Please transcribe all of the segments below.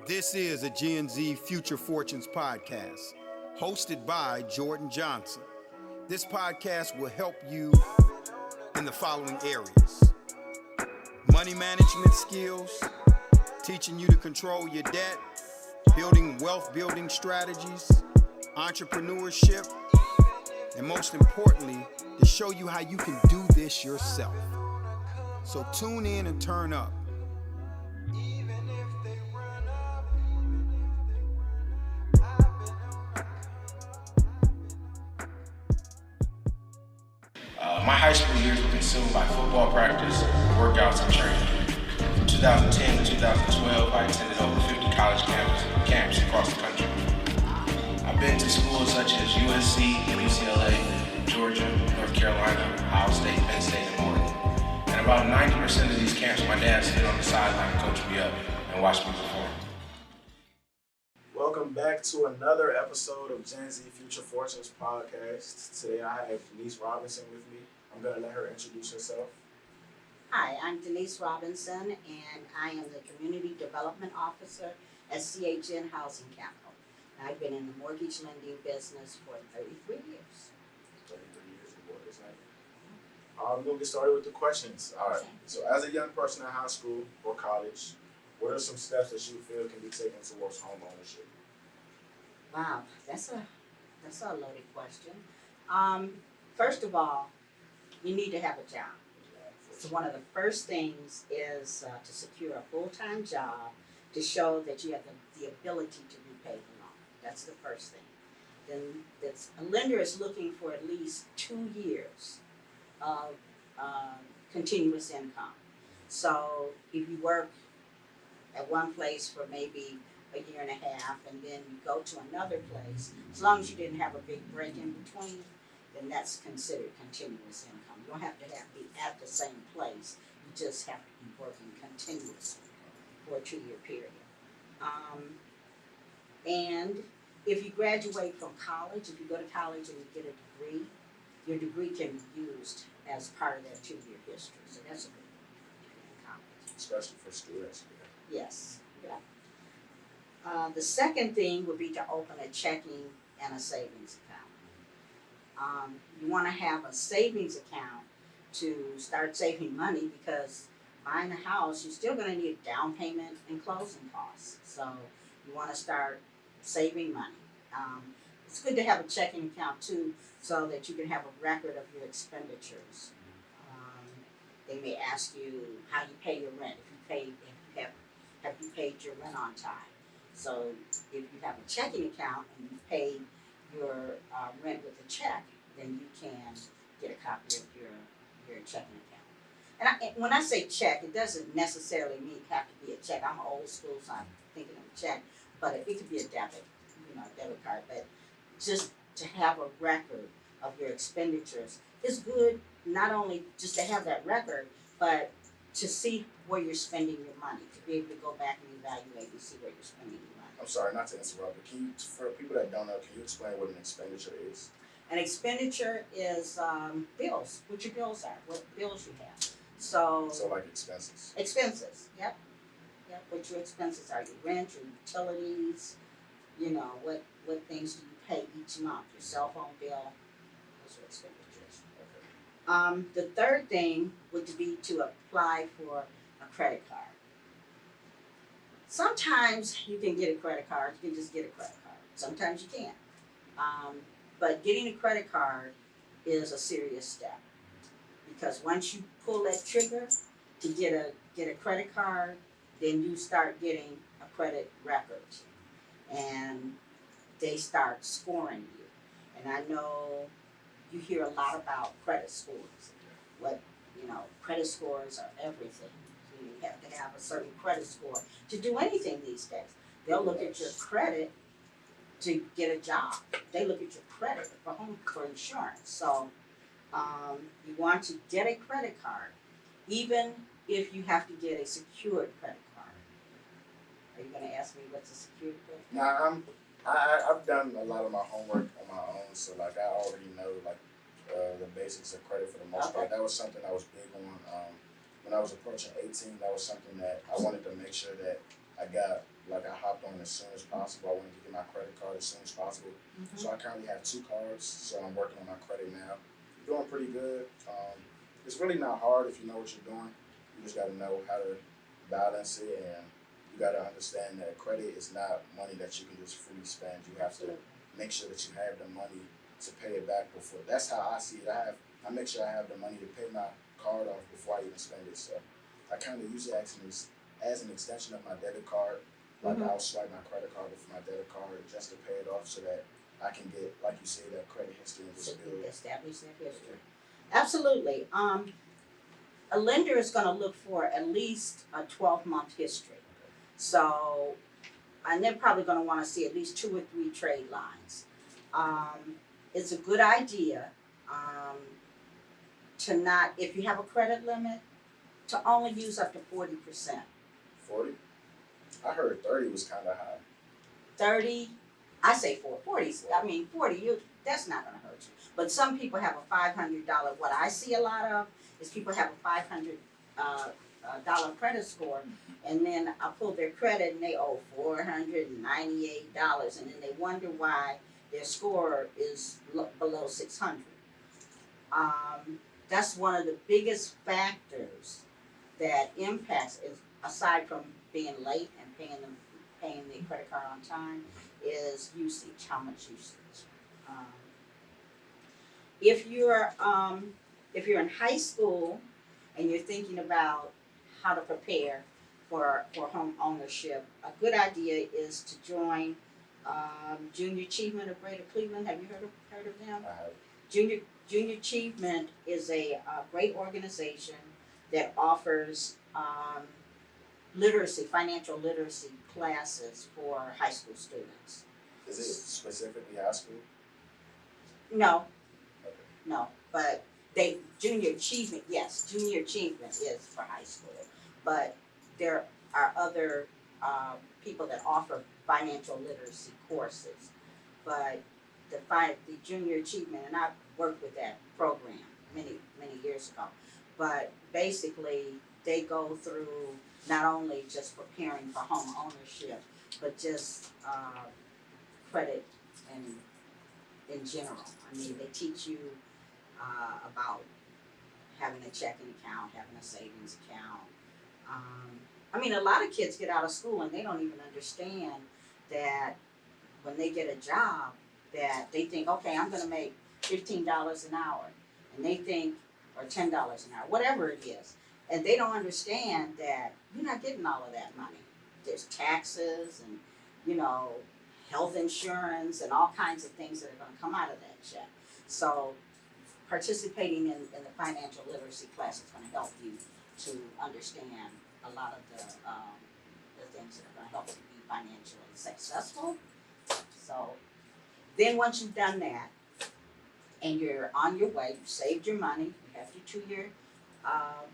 This is a Gen Z Future Fortunes podcast, hosted by Jordan Johnson. This podcast will help you in the following areas: money management skills, teaching you to control your debt, building wealth building strategies, entrepreneurship, and most importantly, to show you how you can do this yourself. So tune in and turn up. My high school years were consumed by football practice, workouts, and training. From 2010 to 2012, I attended over 50 college camps across the country. I've been to schools such as USC, UCLA, Georgia, North Carolina, Ohio State, Penn State, and more. And about 90% of these camps, my dad stood on the sideline and coached me up and watched me perform. Welcome back to another episode of Gen Z Future Fortunes podcast. Today I have Denise Robinson with me. I'm going to let her introduce herself. Hi, I'm Denise Robinson, and I am the Community Development Officer at CHN Housing Capital. And I've been in the mortgage lending business for 33 years. 33 years in mortgage lending. We're going to get started with the questions. All right. Okay. So as a young person in high school or college, what are some steps that you feel can be taken towards home ownership? Wow, that's a loaded question. First of all, you need to have a job. So one of the first things is to secure a full-time job to show that you have the ability to repay the loan. That's the first thing. Then a lender is looking for at least 2 years of continuous income. So if you work at one place for maybe a year and a half and then you go to another place, as long as you didn't have a big break in between, then that's considered continuous income. You don't have to be at the same place. You just have to be working continuously for a 2-year period. And if you graduate from college, if you go to college and you get a degree, your degree can be used as part of that 2-year history. So that's a good thing in college. Especially for students. Yes, yeah. The second thing would be to open a checking and a savings account. You want to have a savings account to start saving money, because buying a house, you're still going to need a down payment and closing costs. So you want to start saving money. It's good to have a checking account too, so that you can have a record of your expenditures. They may ask you how you pay your rent, have you paid your rent on time. So if you have a checking account and you pay your rent with a check, then you can get a copy of your checking account. And when I say check, it doesn't necessarily mean have to be a check. I'm old school, so I'm thinking of a check, but it could be a debit card. But just to have a record of your expenditures is good, not only just to have that record, but to see where you're spending your money, to be able to go back and evaluate and see where you're spending your money. I'm sorry not to interrupt, but for people that don't know, can you explain what an expenditure is? An expenditure is bills, what your bills are, what bills you have. So like expenses. Expenses, yep. What your expenses are, your rent, your utilities, what things do you pay each month, your cell phone bill, those are expenditures. Okay. The third thing would be to apply for a credit card. Sometimes you can get a credit card, you can just get a credit card. Sometimes you can't. But getting a credit card is a serious step, because once you pull that trigger to get a credit card, then you start getting a credit record, and they start scoring you. And I know you hear a lot about credit scores. Credit scores are everything. You have to have a certain credit score to do anything these days. They'll look at your credit to get a job. They look at your credit for insurance. So you want to get a credit card, even if you have to get a secured credit card. Are you going to ask me what's a secured credit card? I've done a lot of my homework on my own, so I already know the basics of credit for the most part. That was something I was big on when I was approaching 18. That was something that I wanted to make sure that I got like I hopped on as soon as possible. I wanted to get my credit card as soon as possible. Mhm. So I currently have 2 cards. So I'm working on my credit now. Doing pretty good. It's really not hard if you know what you're doing. You just got to know how to balance it, and you got to understand that credit is not money that you can just freely spend. You have to make sure that you have the money to pay it back before. That's how I see it. I make sure I have the money to pay my card off before I even spend it. So I kind of use it as an extension of my debit card. Like I'll swipe my credit card with my debit card just to pay it off, so that I can get, like you say, that credit history and just build. Establish that history. Absolutely. A lender is going to look for at least a 12-month history. So, and they're probably going to want to see at least 2 or 3 trade lines. It's a good idea to not, if you have a credit limit, to only use up to 40%. 40? I heard 30 was kind of high. 30, I say 40. I mean, 40, that's not going to hurt you. But some people have a $500. What I see a lot of is people have a $500 credit score, and then I pull their credit and they owe $498, and then they wonder why their score is below 600. That's one of the biggest factors that impacts, is aside from being late and paying the credit card on time, is usage. How much usage? If you're in high school and you're thinking about how to prepare for home ownership, a good idea is to join Junior Achievement of Greater Cleveland. Have you heard of them? I have. Junior Achievement is a great organization that offers financial literacy classes for high school students. Is it specifically high school? No, Okay. no, but Junior Achievement is for high school, but there are other people that offer financial literacy courses. But the Junior Achievement, and I've worked with that program many years ago, but basically they go through not only just preparing for home ownership, but just credit and in general. I mean, they teach you about having a checking account, having a savings account. I mean, a lot of kids get out of school and they don't even understand that when they get a job, that they think, okay, I'm going to make $15 an hour, and they think, or $10 an hour, whatever it is, and they don't understand that you're not getting all of that money. There's taxes and, health insurance and all kinds of things that are going to come out of that check. So participating in the financial literacy class is going to help you to understand a lot of the things that are going to help you be financially successful. So then once you've done that and you're on your way, you've saved your money, you have your 2-year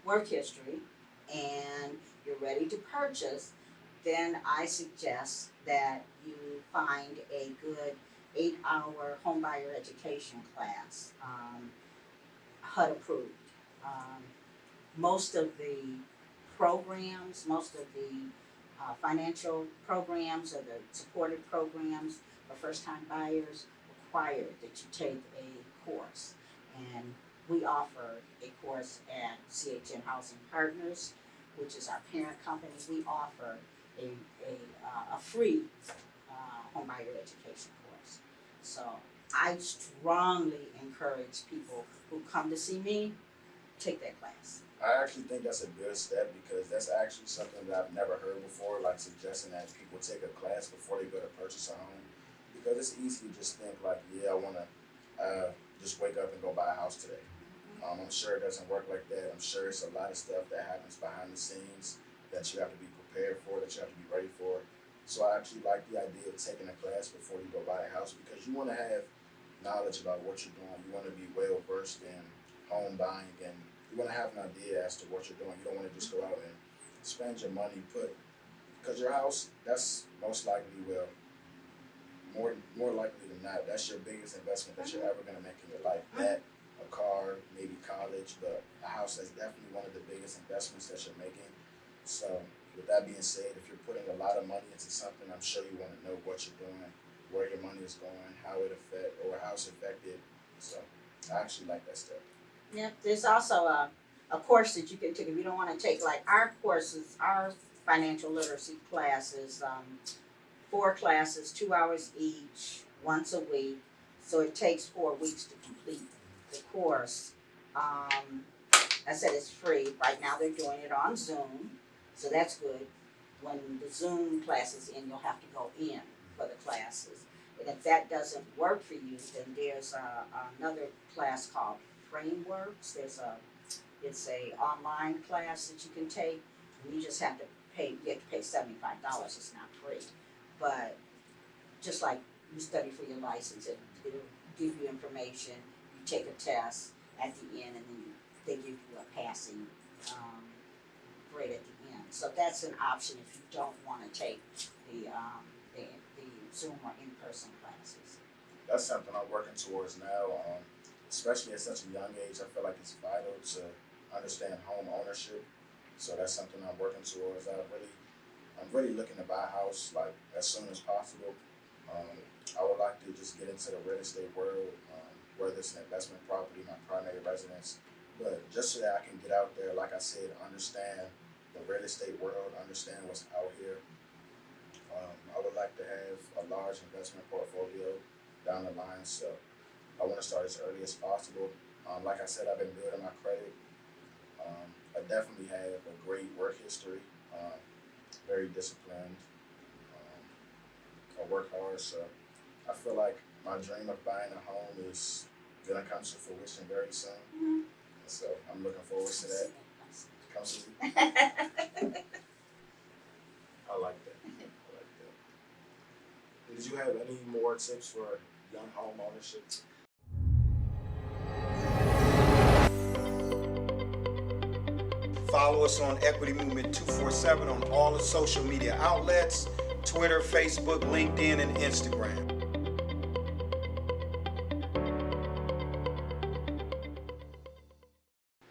work history, and you're ready to purchase, then I suggest that you find a good 8-hour homebuyer education class, HUD approved. Most of the programs, most of the financial programs or the supported programs for first-time buyers require that you take a course. And we offer a course at CHN Housing Partners, which is our parent company. We offer a free homebuyer education course. So I strongly encourage people who come to see me, take that class. I actually think that's a good step, because that's actually something that I've never heard before, like suggesting that people take a class before they go to purchase a home. Because it's easy to just think like, yeah, I want to just wake up and go buy a house today. I'm sure it doesn't work like that. I'm sure it's a lot of stuff that happens behind the scenes that you have to be prepared for, that you have to be ready for. So I actually like the idea of taking a class before you go buy a house, because you want to have knowledge about what you're doing. You want to be well versed in home buying, and you want to have an idea as to what you're doing. You don't want to just go out and spend your money, because your house, that's most likely, more likely than not, that's your biggest investment that you're ever going to make in your life. That, a car, maybe college, but a house, that's definitely one of the biggest investments that you're making. So with that being said, if you're putting a lot of money into something, I'm sure you want to know what you're doing, where your money is going, how it's affected. So I actually like that step. Yep, there's also a course that you can take if you don't want to take like our courses, our financial literacy classes, 4 classes, 2 hours each, once a week. So it takes 4 weeks to complete the course. I said it's free. Right now they're doing it on Zoom, so that's good. When the Zoom classes in, you'll have to go in for the classes. And if that doesn't work for you, then there's another class called Frameworks. It's a online class that you can take. And you just have to pay. You have to pay $75. It's not free, but just like you study for your license, it'll give you information. You take a test at the end, and then they give you a passing grade at the end. So that's an option if you don't want to take the Zoom or in-person classes. That's something I'm working towards now. Especially at such a young age, I feel like it's vital to understand home ownership. So that's something I'm working towards. I'm really looking to buy a house like as soon as possible. I would like to just get into the real estate world, whether it's an investment property, my primary residence, but just so that I can get out there, like I said, understand the real estate world, understand what's out here. I would like to have a large investment portfolio down the line, so I want to start as early as possible. Like I said, I've been building my credit. I definitely have a great work history, very disciplined. I work hard, so I feel like my dream of buying a home is gonna come to fruition very soon. Mm-hmm. So I'm looking forward to that. Come see me. I like that. Did you have any more tips for young home ownership? Follow us on Equity Movement 247 on all the social media outlets, Twitter, Facebook, LinkedIn, and Instagram.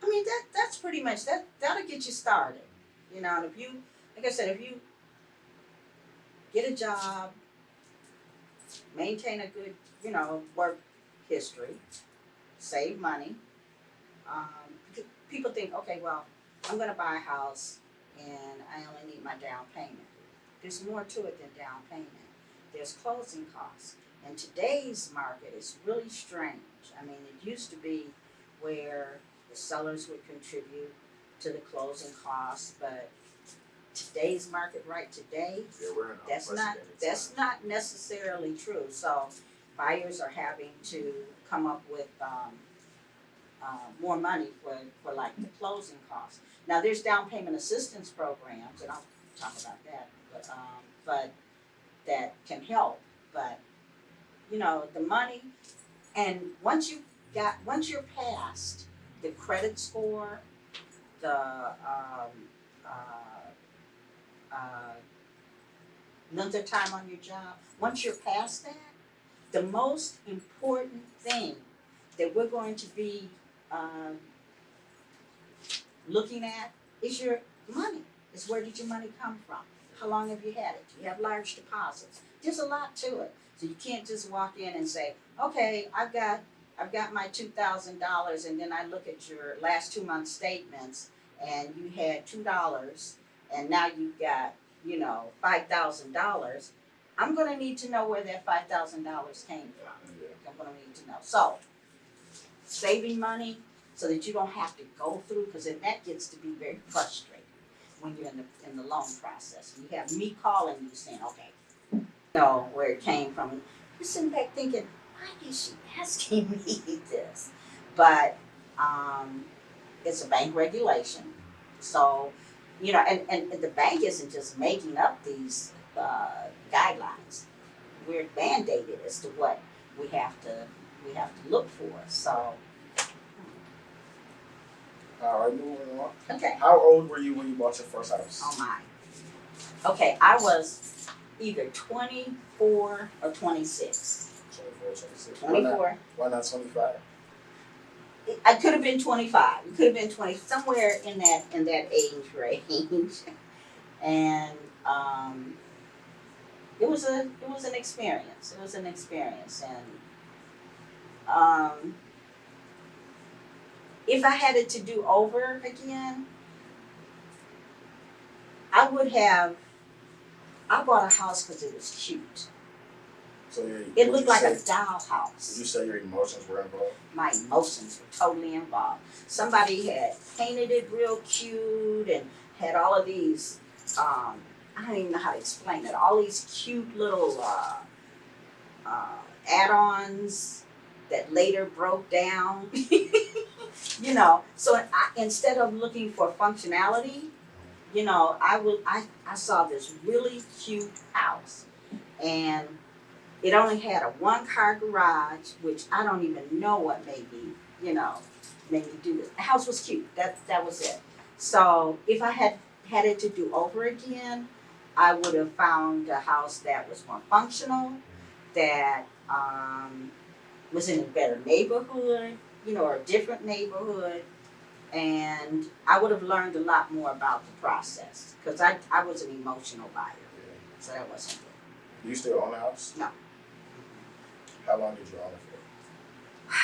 I mean, that's pretty much that'll get you started. You know, and if you, like I said, if you get a job, maintain a good, work history, save money. People think, okay, well, I'm going to buy a house and I only need my down payment. There's more to it than down payment. There's closing costs. And today's market is really strange. I mean, it used to be where the sellers would contribute to the closing costs, but today's market right today, that's not necessarily true. So buyers are having to come up with more money for like the closing costs. Now there's down payment assistance programs, and I'll talk about that, but that can help. But the money, and once you're past the credit score, the length of time on your job, once you're past that, the most important thing that we're going to be looking at is your money. Is where did your money come from? How long have you had it? Do you have large deposits? There's a lot to it. So you can't just walk in and say, okay, I've got my $2,000, and then I look at your last 2 months statements and you had $2 and now you've got, $5,000. I'm going to need to know where that $5,000 came from. I'm going to need to know. So, saving money so that you don't have to go through, because then that gets to be very frustrating when you're in the loan process. You have me calling you saying, okay, where it came from. You're sitting back thinking, why is she asking me this? But it's a bank regulation. So, and the bank isn't just making up these guidelines. We're mandated as to what we have to look for. So. All right, moving on. Okay. How old were you when you bought your first house? Oh my. Okay, I was either 24 or 26. 24, 26. 24. Why not 25? I could have been 25. It could have been 20, somewhere in that age range. And it was an experience. It was an experience, and if I had it to do over again, I would have. I bought a house because it was cute. So It looked like a dollhouse. Would you say your emotions were involved? My emotions were totally involved. Somebody had painted it real cute and had all of these, I don't even know how to explain it, all these cute little add-ons that later broke down. You know, so instead of looking for functionality, you know, I saw this really cute house, and it only had a 1-car garage, which I don't even know what made me do this. The house was cute. That was it. So if I had it to do over again, I would have found a house that was more functional, that was in a better neighborhood, or a different neighborhood. And I would have learned a lot more about the process, because I was an emotional buyer, so that wasn't good. Do you still own a house? No. How long did you own it for?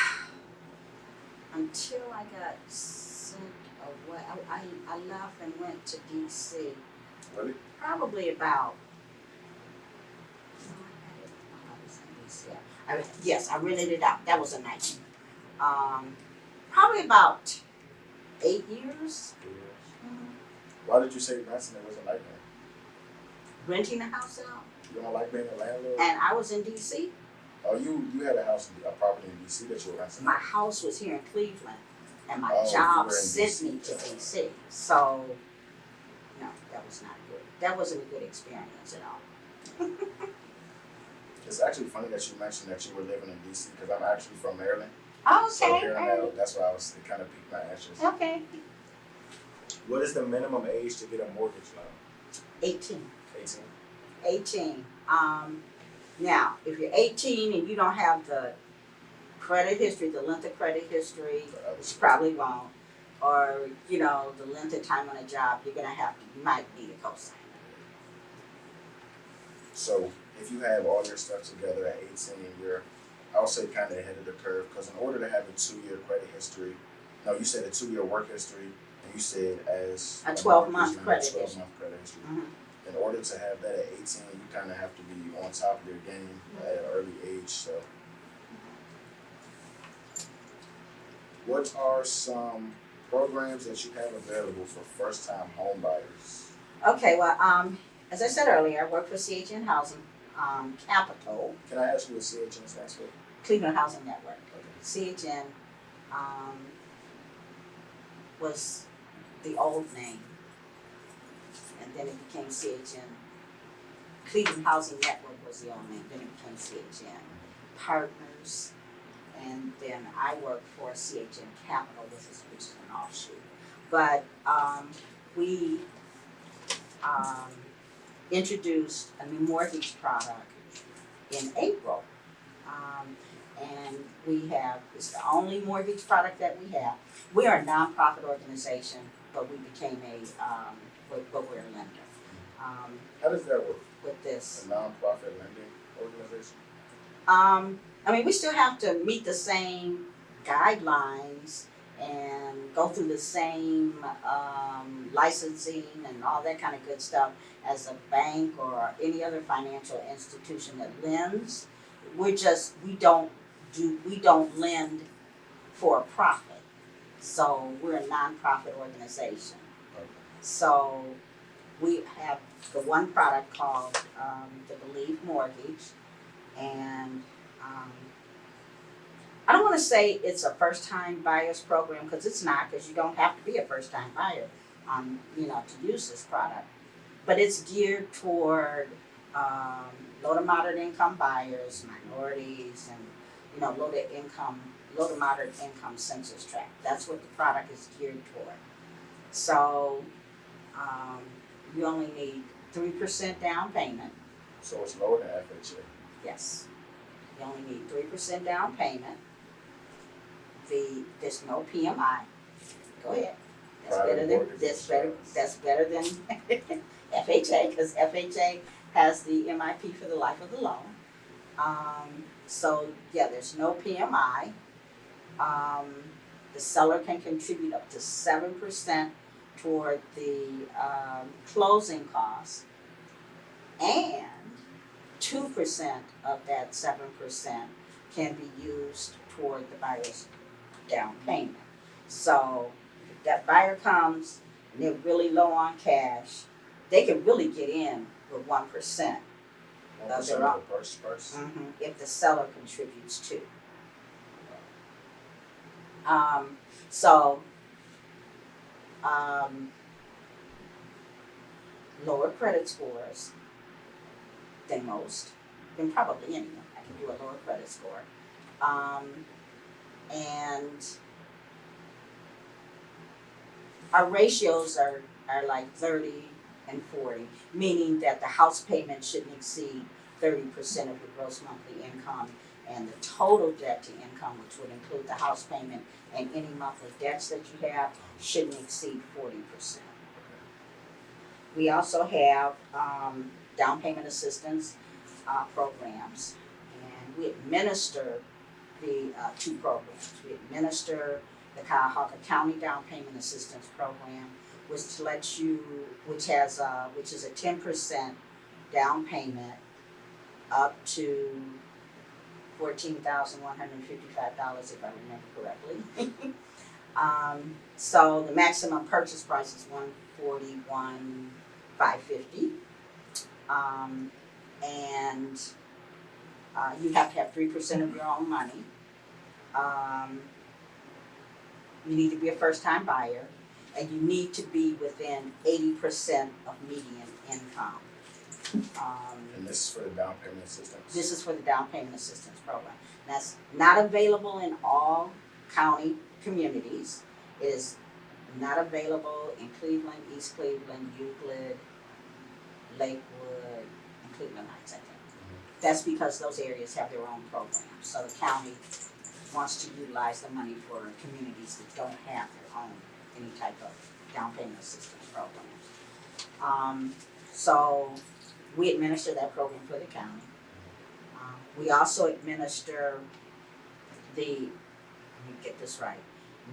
Until I got sent away. I left and went to DC. Really? Probably about. I was in DC. Yes, I rented it out. That was a nightmare. Probably about 8 years. Why did you say renting it was a nightmare? Renting a house out. You don't like being a landlord? And I was in DC. Oh, you had a property in DC that you were renting? My house was here in Cleveland, and my you job were in sent DC. me to DC. So, no, that was not good. That wasn't a good experience at all. It's actually funny that you mentioned that you were living in DC, because I'm actually from Maryland. Okay. So here in Maryland, that's why it kind of piqued my interest. Okay. What is the minimum age to get a mortgage loan? 18. 18. Now, if you're 18 and you don't have the credit history, the length of credit history, you probably won't. Or, the length of time on a job, you might need a cosigner. So if you have all your stuff together at 18, you're, I'll say, kind of ahead of the curve, because in order to have a 2-year credit history, no, you said a 2-year work history, and you said as a 12-month credit history. 12-month credit history. Mm-hmm. In order to have that at 18, you kind of have to be on top of your game at an early age. So, what are some programs that you have available for first-time home buyers? Okay, well, as I said earlier, I work for CHN Housing Capital. Can I ask you what CHN stands for? Cleveland Housing Network. Okay. CHN was the old name, and then it became CHN. Cleveland Housing Network was the old name, then it became CHN Partners, and then I work for CHN Capital, which is an offshoot. But we introduced a new mortgage product in April. And it's the only mortgage product that we have. We are a nonprofit organization, but we became but we're a lender. How does that work? With this. A nonprofit lending organization? We still have to meet the same guidelines and go through the same licensing and all that kind of good stuff as a bank or any other financial institution that lends. We don't lend for a profit. So we're a nonprofit organization. Okay. So we have the one product called the Believe Mortgage, and I don't want to say it's a first-time buyers program, because it's not, because you don't have to be a first-time buyer, to use this product. But it's geared toward low to moderate income buyers, minorities, and low to moderate income census tract. That's what the product is geared toward. So you only need 3% down payment. So it's lower than FHA? Yes. You only need 3% down payment. There's no PMI. Go ahead. That's better than FHA, because FHA has the MIP for the life of the loan. So yeah, there's no PMI. The seller can contribute up to 7% toward the closing costs, and 2% of that 7% can be used toward the buyer's down payment. So if that buyer comes and they're really low on cash, they can really get in with 1%. 1% of the purchase price. If the seller contributes too. Lower credit scores than most, than probably anyone. I can do a lower credit score. And our ratios are like 30 and 40, meaning that the house payment shouldn't exceed 30% of your gross monthly income, and the total debt to income, which would include the house payment and any monthly debts that you have, shouldn't exceed 40%. We also have down payment assistance programs, and we administer the two programs. We administer the Cuyahoga County Down Payment Assistance Program, which is a 10% down payment up to $14,155, if I remember correctly. So the maximum purchase price is $141,550, and you have to have 3% of your own money. You need to be a first-time buyer, and you need to be within 80% of median income. And this is for the down payment assistance? This is for the down payment assistance program. That's not available in all county communities. It is not available in Cleveland, East Cleveland, Euclid, Lakewood, and Cleveland Heights, I think. That's because those areas have their own programs. So the county wants to utilize the money for communities that don't have their own any type of down payment assistance programs. So we administer that program for the county. We also administer let me get this right,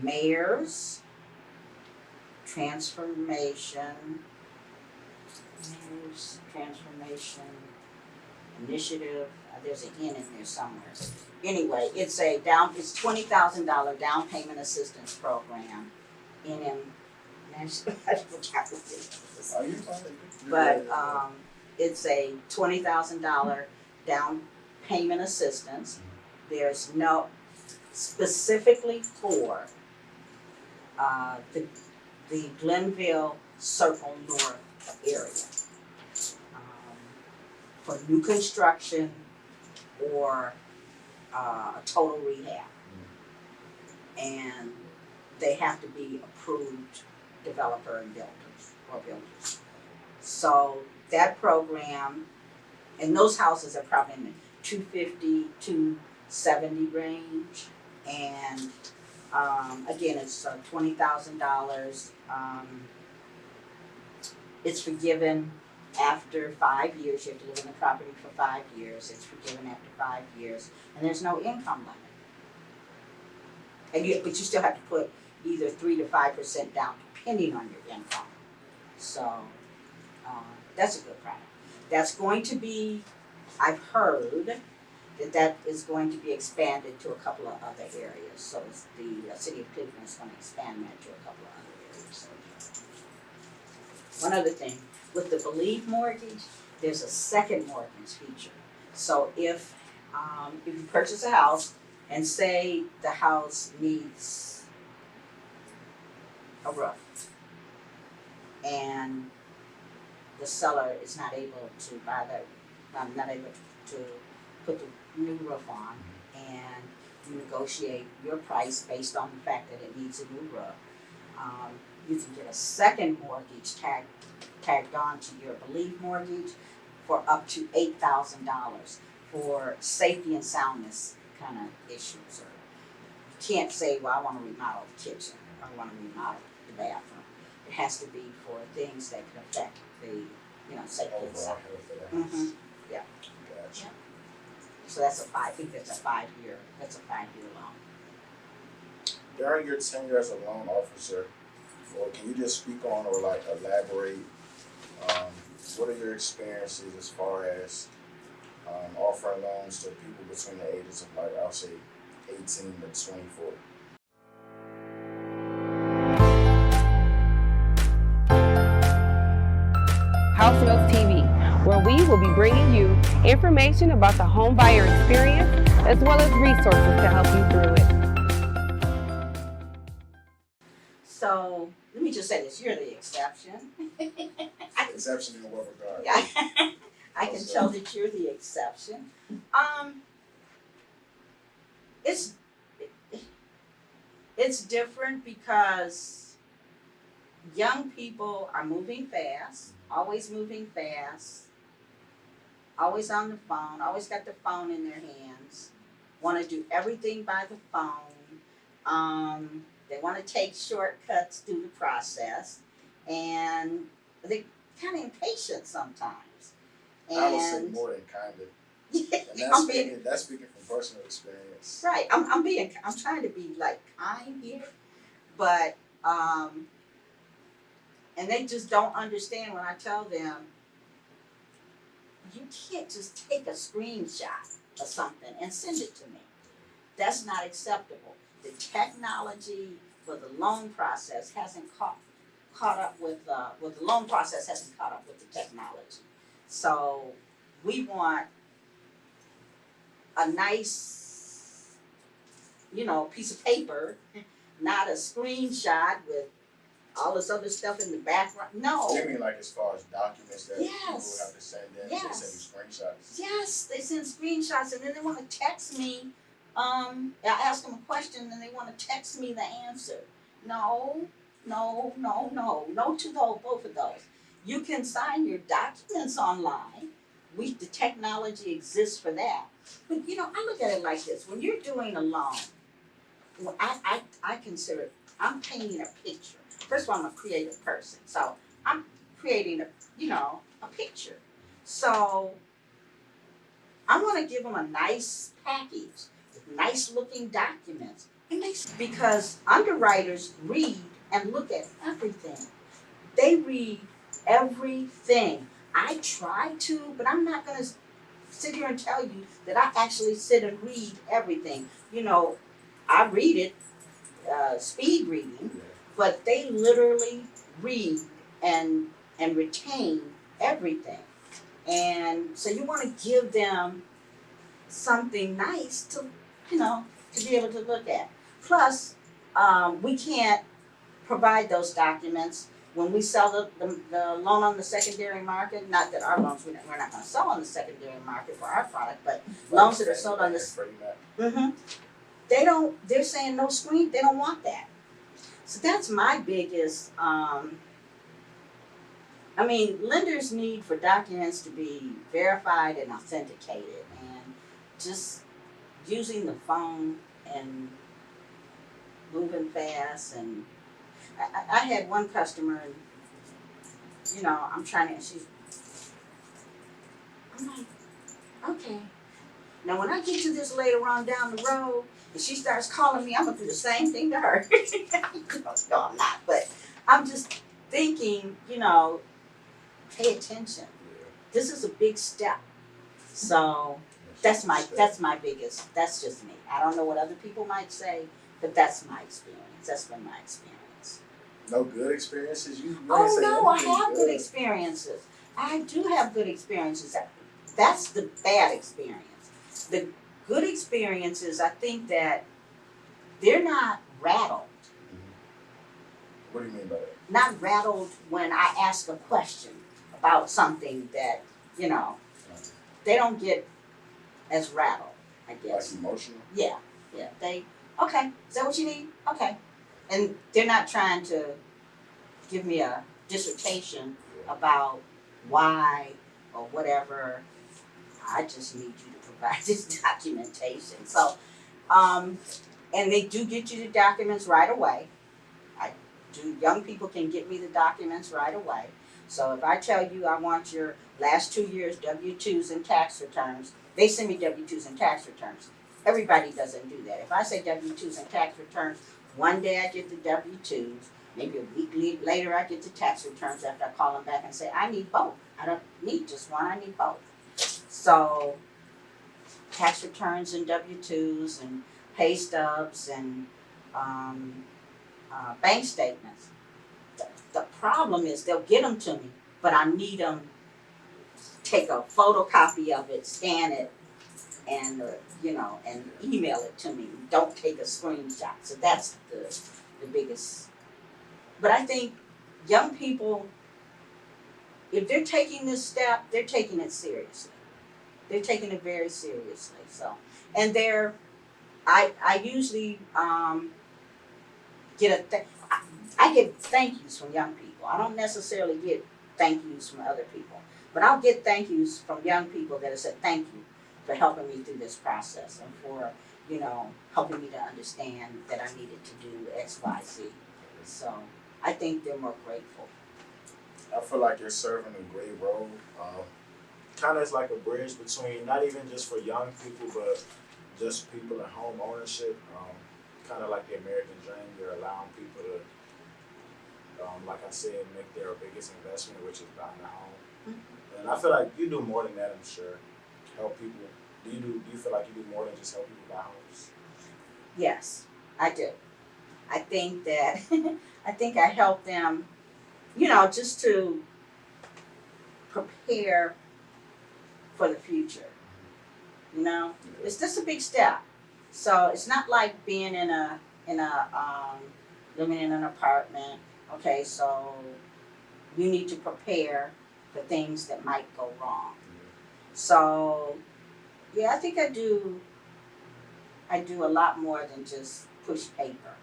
Mayor's Transformation Initiative. There's an N in there somewhere. Anyway, it's $20,000 down payment assistance program. I forgot what it is. But it's a $20,000 down payment assistance. There's no specifically for the Glenville Circle North area, for new construction or a total rehab, and they have to be approved developer and builders. So that program, and those houses are probably in the 250, 270 range, and again, it's $20,000. It's forgiven after 5 years. You have to live in the property for 5 years. It's forgiven after 5 years, and there's no income limit. But you still have to put either 3 to 5% down, depending on your income. So that's a good product. That's going to be, I've heard that is going to be expanded to a couple of other areas. So the city of Cleveland is going to expand that to a couple of other areas. One other thing, with the Believe mortgage, there's a second mortgage feature. So if you purchase a house and say the house needs a roof, and the seller is not able to not able to put the new roof on, and you negotiate your price based on the fact that it needs a new roof, you can get a second mortgage tagged on to your Believe mortgage for up to $8,000 for safety and soundness kind of issues. Or you can't say, well, I want to remodel the kitchen, or I want to remodel the bathroom. It has to be for things that could affect the savings. Overall health of the house. Mm-hmm. Yeah. Gotcha. So I think that's a 5-year loan. During your tenure as a loan officer, or can you just speak on or like elaborate, what are your experiences as far as offering loans to people between the ages of like, I'll say 18 to 24? House Notes TV, where we will be bringing you information about the home buyer experience as well as resources to help you through it. So let me just say this: you're the exception. Exception in what regard? Yeah, I can tell that you're the exception. It's different because young people are moving fast, always moving fast, always on the phone, always got the phone in their hands, want to do everything by the phone. They want to take shortcuts through the process, and they're kind of impatient sometimes. I would say And more than kind of. yeah, And that's speaking from personal experience. right. I'm trying to be like kind here, but and they just don't understand when I tell them you can't just take a screenshot of something and send it to me. That's not acceptable. The technology for the loan process hasn't caught up with the loan process hasn't caught up with the technology. So we want a nice, piece of paper, not a screenshot with all this other stuff in the background. No. You mean like as far as documents that people have Yes. to send in, Yes. they send you screenshots? Yes, they send screenshots and then they want to text me. I ask them a question and they want to text me the answer. No to both of those. You can sign your documents online. The technology exists for that. But I look at it like this: when you're doing a loan, I consider it, I'm painting a picture. First of all, I'm a creative person, so I'm creating a picture. So I want to give them a nice package, nice looking documents. Because underwriters read and look at everything. They read everything. I try to, but I'm not going to sit here and tell you that I actually sit and read everything. I read it, speed reading, but they literally read and retain everything. And so you want to give them something nice to be able to look at. Plus, we can't provide those documents when we sell the loan on the secondary market. Not that our loans, we're not going to sell on the secondary market for our product, but loans that are sold on this. They're saying no screen, they don't want that. So that's my biggest, lenders need for documents to be verified and authenticated, and just using the phone and moving fast. And I had one customer, and I'm like, okay. Now when I get to this later on down the road, and she starts calling me, I'm gonna do the same thing to her. No, I'm not, but I'm just thinking, pay attention. This is a big step. So that's my biggest. That's just me. I don't know what other people might say, but that's my experience. That's been my experience. No good experiences? Oh no, I have good experiences. I do have good experiences. That's the bad experience. The good experiences, I think that they're not rattled. What do you mean by that? Not rattled when I ask a question about something that, they don't get as rattled, I guess. Like emotional? Yeah. Okay, is that what you need? Okay. And they're not trying to give me a dissertation about why or whatever. I just need you to provide this documentation. So, and they do get you the documents right away. Young people can get me the documents right away. So if I tell you I want your last 2 years W-2s and tax returns, they send me W-2s and tax returns. Everybody doesn't do that. If I say W-2s and tax returns, one day I get the W-2s, maybe a week later I get the tax returns after I call them back and say, I need both. I don't need just one, I need both. So tax returns and W-2s and pay stubs and bank statements. The problem is they'll get them to me, but I need them, take a photocopy of it, scan it, and and email it to me. Don't take a screenshot. So that's the biggest. But I think young people, if they're taking this step, they're taking it seriously. They're taking it very seriously. So, and I usually I get thank yous from young people. I don't necessarily get thank yous from other people, but I'll get thank yous from young people that have said thank you for helping me through this process and for helping me to understand that I needed to do X, Y, Z. So I think they're more grateful. I feel like you're serving a great role. Kind of is like a bridge between not even just for young people, but just people in home ownership. Kind of like the American dream. You're allowing people to, like I said, make their biggest investment, which is buying a home. Mm-hmm. And I feel like you do more than that. I'm sure. Help people. Do you feel like you do more than just help people buy homes? Yes, I do. I think that I help them, just to prepare for the future. It's just a big step. So it's not like being in a living in an apartment. Okay, so you need to prepare for things that might go wrong. So yeah, I think I do a lot more than just push paper.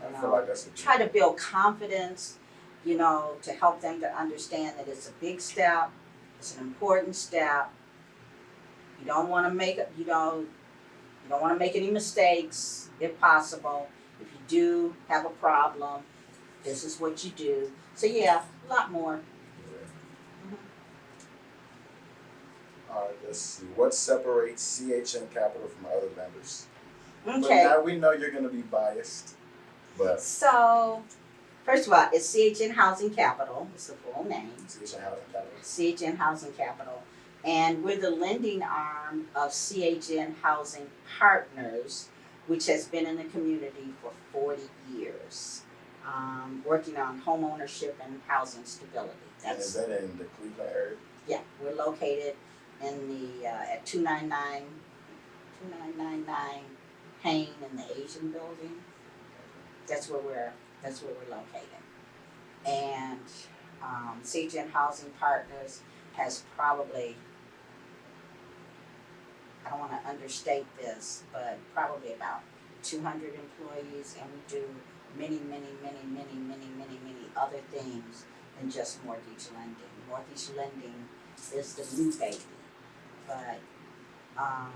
I feel like that's try to build confidence, to help them to understand that it's a big step, it's an important step. You don't want to make any mistakes if possible. If you do have a problem, this is what you do. So yeah, a lot more. Let's see. What separates CHN Capital from other lenders? Okay. But now we know you're going to be biased. But so, first of all, it's CHN Housing Capital. It's the full name. CHN Housing Capital. CHN Housing Capital. And we're the lending arm of CHN Housing Partners, which has been in the community for 40 years, working on homeownership and housing stability. And is that in the Cleveland area? Yeah, we're located in the at 2999 Payne in the Asian Building. That's where we're located. And CHN Housing Partners has probably, I don't want to understate this, but probably about 200 employees, and we do many other things than just mortgage lending. Mortgage lending is the new baby. But I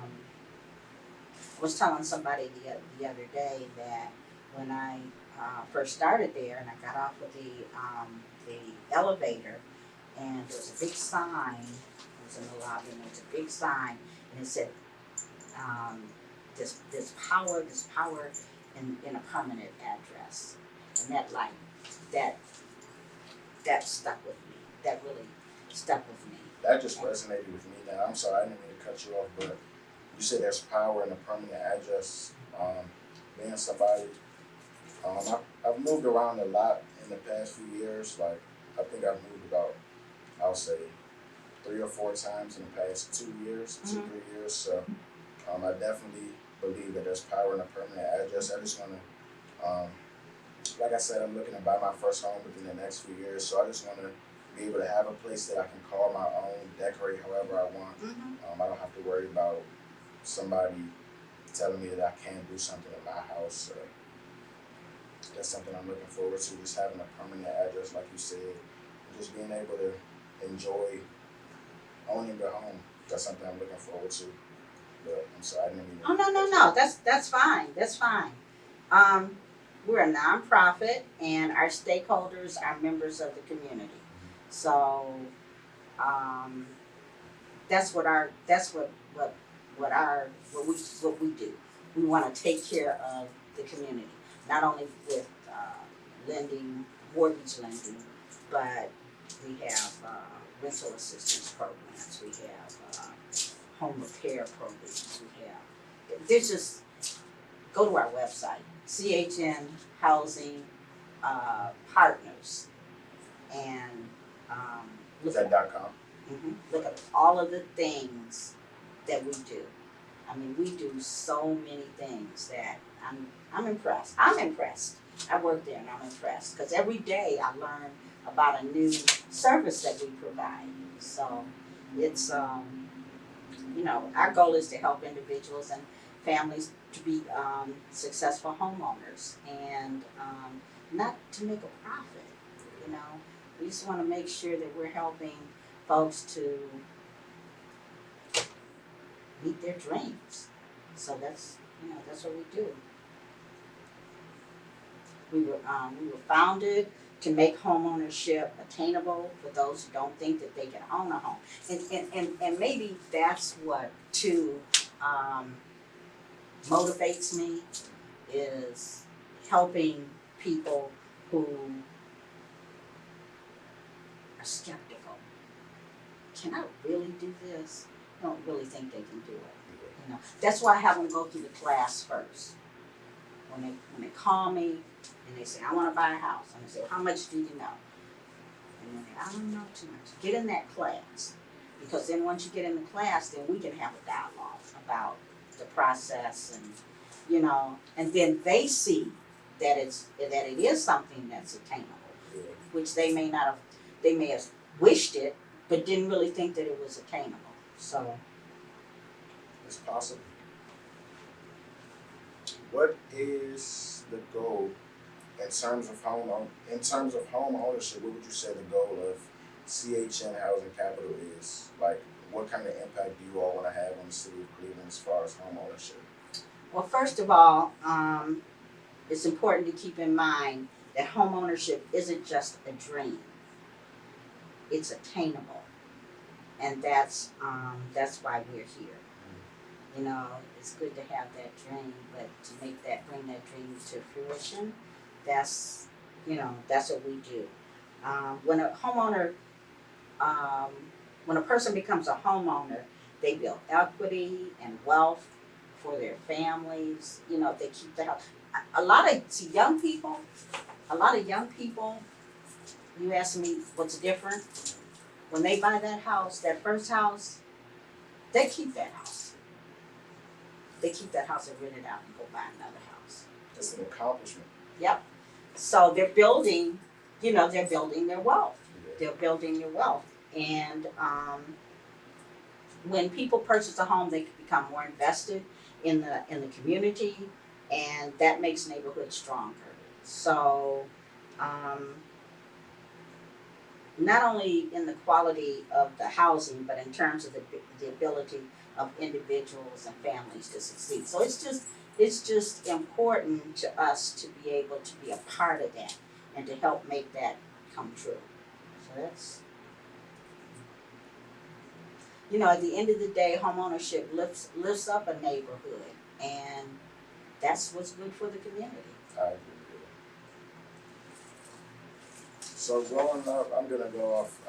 was telling somebody the other day that when I first started there and I got off with the elevator, and there was a big sign, it was in the lobby, and there was a big sign, and it said, there's power in a permanent address. And that stuck with me. That really stuck with me. That just resonated with me now. I'm sorry, I didn't mean to cut you off, but you said there's power in a permanent address. Being somebody, I've moved around a lot in the past few years. Like, I think I've moved about, I'll say, 3 or 4 times in the past 2 years, 3 years. So I definitely believe that there's power in a permanent address. I just want to, like I said, I'm looking to buy my first home within the next few years. So I just want to be able to have a place that I can call my own, decorate however I want. I don't have to worry about somebody telling me that I can't do something in my house. That's something I'm looking forward to, just having a permanent address, like you said, and just being able to enjoy owning the home. That's something I'm looking forward to. But I'm sorry, I didn't mean to. Oh, no. That's fine. That's fine. we're a nonprofit, and our stakeholders are members of the community. So that's what we do. We want to take care of the community, not only with lending, mortgage lending, but we have rental assistance programs. We have home repair programs. We have. There's just go to our website, CHN Housing Partners, and Is that .com? look at all of the things that we do. I mean, we do so many things that I'm impressed. I'm impressed. I work there and I'm impressed because every day I learn about a new service that we provide. So it's our goal is to help individuals and families to be successful homeowners and not to make a profit. We just want to make sure that we're helping folks to meet their dreams. So that's what we do. We were founded to make homeownership attainable for those who don't think that they can own a home. And maybe that's what too motivates me, is helping people who are skeptical. Can I really do this? I don't really think they can do it. That's why I have them go through the class first. When they call me and they say, I want to buy a house, and I say, how much do you know? And then I don't know too much. Get in that class, because then once you get in the class, then we can have a dialogue about the process, and and then they see that it is something that's attainable, which they may have wished it, but didn't really think that it was attainable. So It's possible. What is the goal in terms of home ownership? What would you say the goal of CHN Housing Capital is? Like, what kind of impact do you all want to have on the city of Cleveland as far as home ownership? Well, first of all, it's important to keep in mind that home ownership isn't just a dream. It's attainable. And that's why we're here. It's good to have that dream, but to bring that dream to fruition, that's what we do. When a person becomes a homeowner, they build equity and wealth for their families. They keep the house. A lot of young people, you ask me what's different? When they buy that house, that first house, they keep that house. They keep that house and rent it out and go buy another house. It's an accomplishment. Yep. So they're building their wealth. They're building their wealth. And when people purchase a home, they become more invested in the community, and that makes neighborhoods stronger. So not only in the quality of the housing, but in terms of the ability of individuals and families to succeed. So it's just important to us to be able to be a part of that and to help make that come true. So that's, at the end of the day, homeownership lifts up a neighborhood, and that's what's good for the community. I agree. So growing up, I'm gonna go off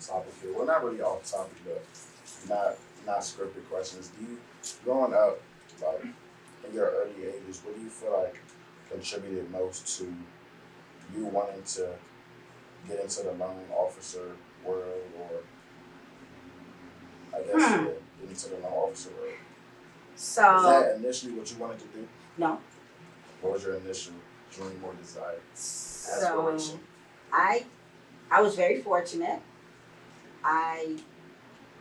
topic here. Well, not really off topic, but not scripted questions. Growing up, like in your early ages, what do you feel like contributed most to you wanting to get into the loan officer world, or I guess get into the loan officer world? So Was that initially what you wanted to do? No. What was your initial dream or desire? So Aspiration? I was very fortunate.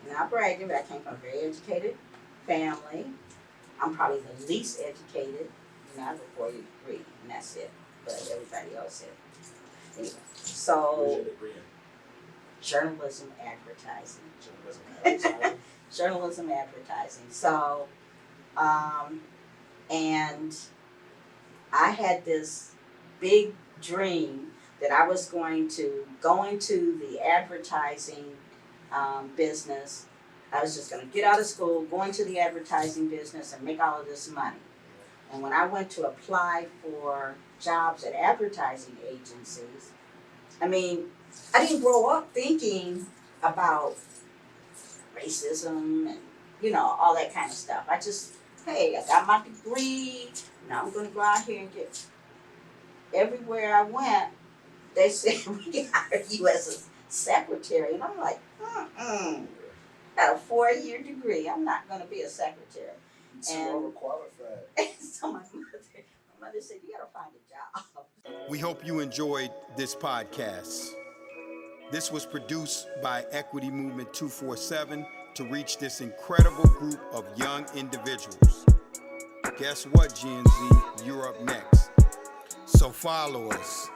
Not bragging, but I came from a very educated family. I'm probably the least educated. I have a 4-year degree, and that's it. But everybody else had. Anyway, What was so your degree in? journalism, advertising. Journalism and advertising? Journalism, advertising. So, and I had this big dream that I was going to go into the advertising business. I was just going to get out of school, go into the advertising business, and make all of this money. And when I went to apply for jobs at advertising agencies, I mean, I didn't grow up thinking about racism and, you know, all that kind of stuff. I just, hey, I got my degree, now I'm going to go out here and get. Everywhere I went, they said, we can hire you as a secretary. And I'm like, got a 4-year degree. I'm not going to be a secretary. So And overqualified. so my mother said, you got to find a job. We hope you enjoyed this podcast. This was produced by Equity Movement 247 to reach this incredible group of young individuals. Guess what, Gen Z? You're up next. So follow us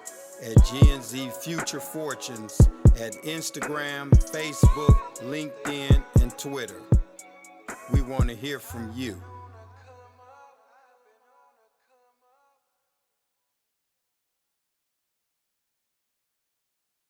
at Gen Z Future Fortunes at Instagram, Facebook, LinkedIn, and Twitter. We want to hear from you.